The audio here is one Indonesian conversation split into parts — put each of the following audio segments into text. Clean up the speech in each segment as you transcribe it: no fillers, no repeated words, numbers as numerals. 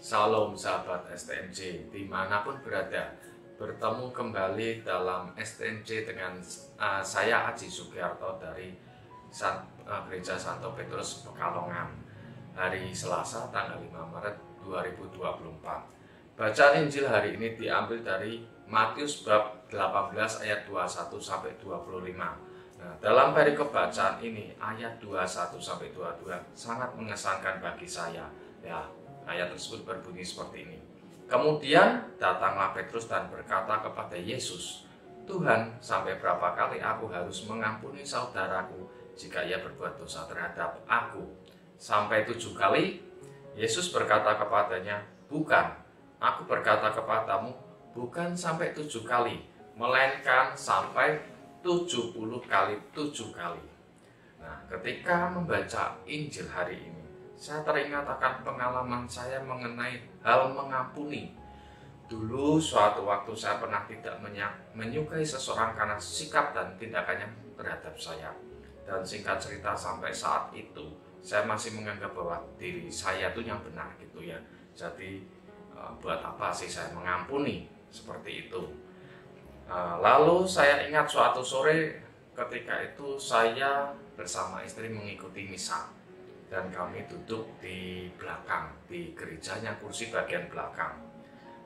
Salam sahabat STMJ dimanapun berada. Bertemu kembali dalam STMJ dengan saya Aji Sugiarto dari Gereja Santo Petrus Pekalongan. Hari Selasa tanggal 5 Maret 2024. Bacaan Injil hari ini diambil dari Matius bab 18 ayat 21 sampai 25. Nah, dalam perikop bacaan ini ayat 21 sampai 22 sangat mengesankan bagi saya. Ya, ayat tersebut berbunyi seperti ini. Kemudian datanglah Petrus dan berkata kepada Yesus, "Tuhan, sampai berapa kali aku harus mengampuni saudaraku jika ia berbuat dosa terhadap aku? Sampai 7 kali?" Yesus berkata kepadanya, "Bukan, aku berkata kepadamu, bukan sampai 7 kali, melainkan sampai 70 kali 7 kali." Nah, ketika membaca Injil hari ini, saya teringat akan pengalaman saya mengenai hal mengampuni. Dulu suatu waktu saya pernah tidak menyukai seseorang karena sikap dan tindakannya terhadap saya. Dan singkat cerita sampai saat itu saya masih menganggap bahwa diri saya itu yang benar gitu ya. Jadi buat apa sih saya mengampuni seperti itu. Lalu saya ingat suatu sore ketika itu saya bersama istri mengikuti misa. Dan kami duduk di belakang, di gerejanya kursi bagian belakang.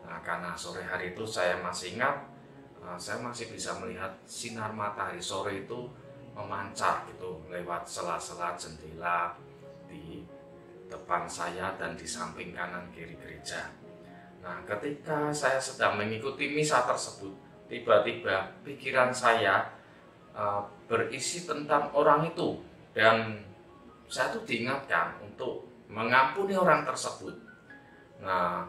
Nah, karena sore hari itu saya masih ingat, saya masih bisa melihat sinar matahari sore itu memancar gitu lewat sela-sela jendela di depan saya dan di samping kanan kiri gereja. Nah, ketika saya sedang mengikuti misa tersebut, tiba-tiba pikiran saya berisi tentang orang itu dan saya tuh diingatkan untuk mengampuni orang tersebut. Nah,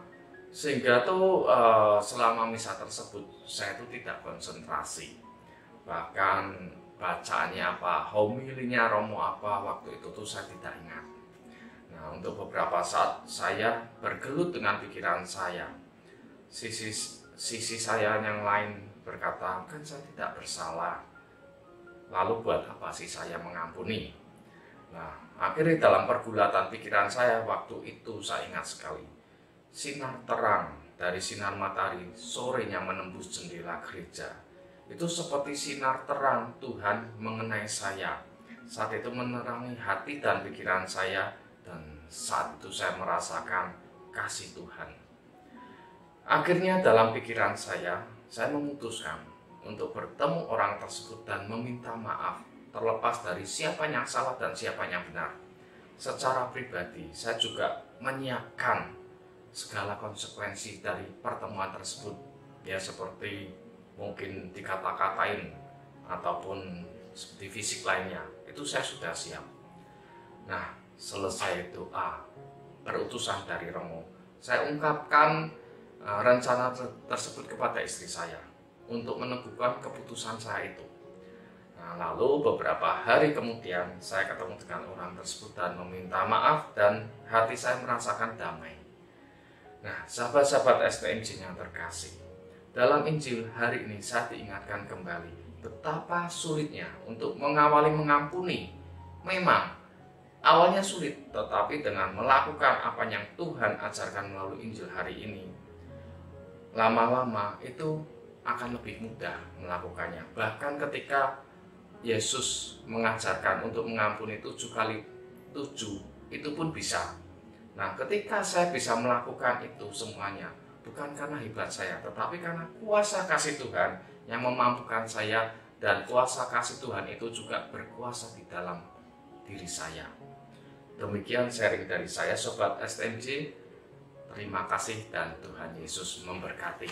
sehingga tuh selama misa tersebut saya tuh tidak konsentrasi. Bahkan bacaannya apa, homilinya Romo apa, waktu itu tuh saya tidak ingat. Nah, untuk beberapa saat saya bergelut dengan pikiran saya. Sisi saya yang lain berkata, kan saya tidak bersalah. Lalu buat apa sih saya mengampuni? Nah, akhirnya dalam pergulatan pikiran saya waktu itu saya ingat sekali. Sinar terang dari sinar matahari sorenya menembus jendela gereja. Itu seperti sinar terang Tuhan mengenai saya. Saat itu menerangi hati dan pikiran saya dan saat itu saya merasakan kasih Tuhan. Akhirnya dalam pikiran saya memutuskan untuk bertemu orang tersebut dan meminta maaf. Terlepas dari siapa yang salah dan siapa yang benar. Secara pribadi, saya juga menyiapkan segala konsekuensi dari pertemuan tersebut. Ya, seperti mungkin dikata-katain ataupun seperti fisik lainnya. Itu saya sudah siap. Nah, selesai doa berutusan dari Romo, saya ungkapkan rencana tersebut kepada istri saya untuk meneguhkan keputusan saya itu. Nah, lalu beberapa hari kemudian saya ketemu dengan orang tersebut dan meminta maaf dan hati saya merasakan damai. Nah, sahabat-sahabat STMJ yang terkasih, dalam Injil hari ini saya diingatkan kembali betapa sulitnya untuk mengawali mengampuni. Memang awalnya sulit, tetapi dengan melakukan apa yang Tuhan ajarkan melalui Injil hari ini, lama-lama itu akan lebih mudah melakukannya. Bahkan ketika Yesus mengajarkan untuk mengampuni 7 kali 7, itu pun bisa. Nah, ketika saya bisa melakukan itu semuanya, bukan karena hebat saya, tetapi karena kuasa kasih Tuhan yang memampukan saya, dan kuasa kasih Tuhan itu juga berkuasa di dalam diri saya. Demikian sharing dari saya, Sobat STMJ. Terima kasih dan Tuhan Yesus memberkati.